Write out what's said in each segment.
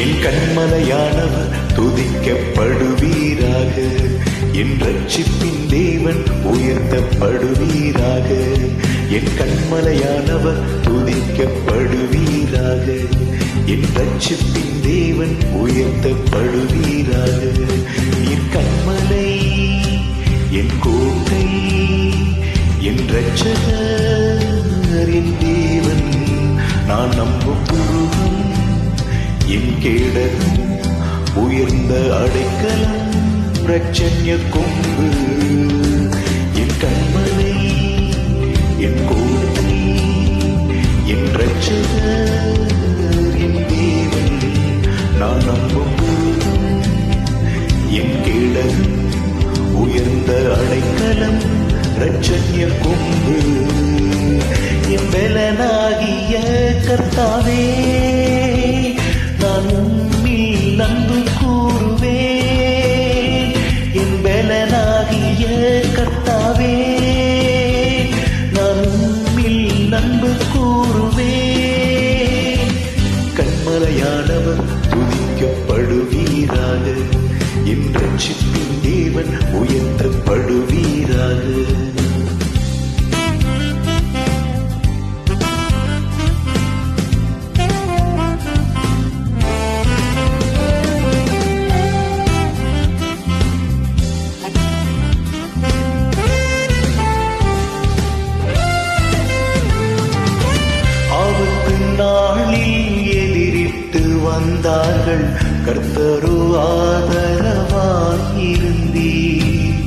என் கண்மலையானவர் துதிக்கப்படுவீராக. என் ரட்சிப்பின் தேவன் உயர்த்தப்படுவீராக. என் கண்மலையானவர் துதிக்கப்படுவீராக. என் ரட்சிப்பின் தேவன் உயர்த்தப்படுவீராக. என் கண்மலை, என் கோட்டை, என் ரட்சகர், என் தேவன், நான் நம்பும் துருகம், என் கேடகம், உயர்ந்த அடைக்கலம், ரட்சண்ய கொம்பு. என் கண்மலை, என் கோட்டை, என் ரட்சகர், என் தேவன், நான் நம்பும் துருகம், என் கேடகம், உயர்ந்த அடைக்கலம், ரட்சண்ய கொம்பு. என் பலனாகிய கர்த்தாவே, நான் உம்மில் அன்பு கூறுவேன். என் பலனாகிய கர்த்தாவே, நான் உம்மில் அன்பு கூறுவேன். கண்மலையானவர் துதிக்கப்படுவீராக. என் ரட்சிப்பின் தேவன் உயர்த்தப்படுவீராக. நாளில் எதிரிட்டு வந்தார்கள், கர்த்தரோ ஆதரவாயிருந்தீர்.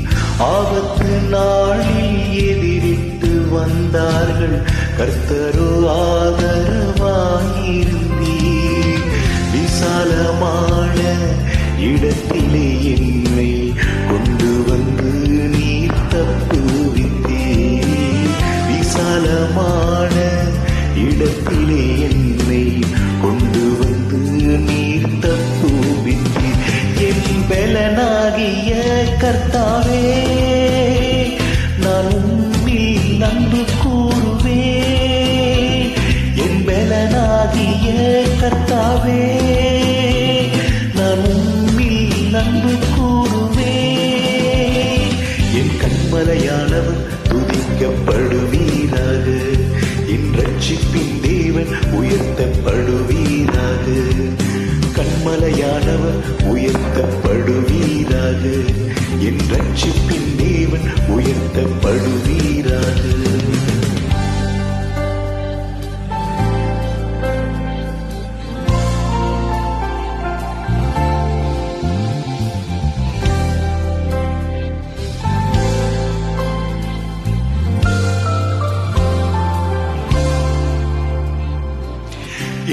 ஆபத்து நாளில் எதிரிட்டு வந்தார்கள், கர்த்தரோ ஆதரவாயிருந்தீர். விசாலமான இடத்திலே என்னை கொண்டு வந்து நீர் தப்புவித்தீர். விசாலமான இடத்திலே என்னை கொண்டு வந்து நீர் தப்புவித்தீர். என் பலனாகிய கர்த்தாவே, நான் உம்மில் அன்பு கூறுவேன். என் பலனாகிய கர்த்தாவே, நான் உம்மில் அன்பு கூறுவேன். என் கண்மலையானவர் துதிக்கப்படுவீராக. என் ரட்சிப்பின் தேவன் உயர்த்தப்படுவீராக. கண்மலையானவர் உயர்த்தப்படுவீராக. என் ரட்சிப்பின் தேவன் உயர்த்தப்படுவீராக.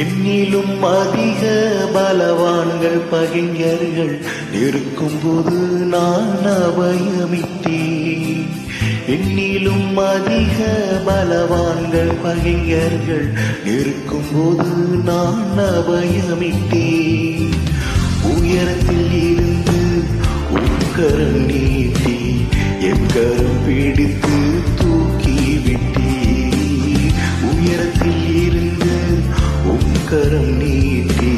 என்னிலும் அதிக பலவான்கள் பகைஞர்கள் இருக்கும்போது நான் அபயமிட்டேன். என்னிலும் அதிக பலவான்கள் பகைஞர்கள் இருக்கும்போது நான் அபயமிட்டேன். உயரத்தில் இருந்து உக்கரம் நீட்டி என் கரம் பிடித்து தூக்கி விட்டீர். உயரத்தில் இருந்து கரம் நீட்டி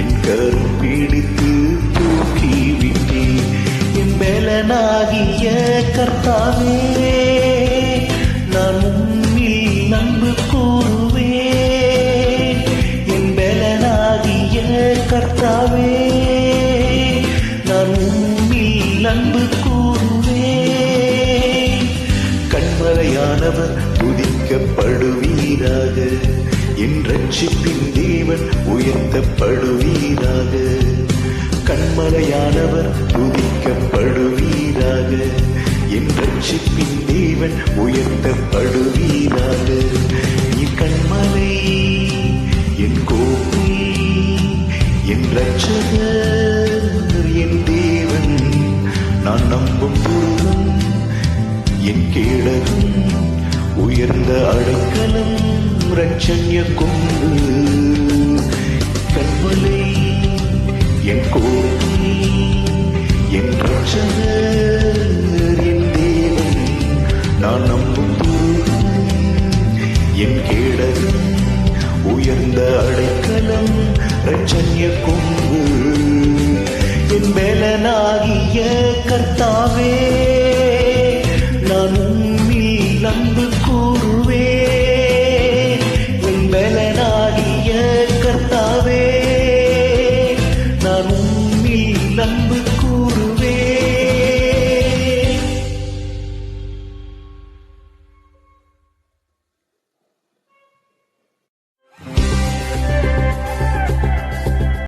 என் கரம் பிடித்து தூக்கி விட்டீர். என் பலனாகிய கர்த்தாவே, நான் உம்மில் அன்பு கூறுவேன். என் பலனாகிய கர்த்தாவே, நான் உம்மில் அன்பு கூறுவேன். கண்மலையானவர் துதிக்கப்படுவீராக. என் ரட்சிப்பின் தேவன் உயர்த்தப்படுவீராக. கண்மலையானவர் துதிக்கப்படுவீராக. என் ரட்சிப்பின் தேவன் உயர்த்தப்படுவீராக. நீ கண்மலை, என் கோட்டை, என் ரட்சகர், என் தேவன், நான் நம்பும் துருகம், என் கேடகம், உயர்ந்த அடைக்கலம், ரட்சண்ய கொம்பு. கண்மலை, என் கோட்டை, என் ரட்சகர், என் தேவன், நான் நம்பும் துருகம், என் கேடகம், உயர்ந்த அடைக்கலம், ரட்சண்ய கொம்பு என் பலனாகிய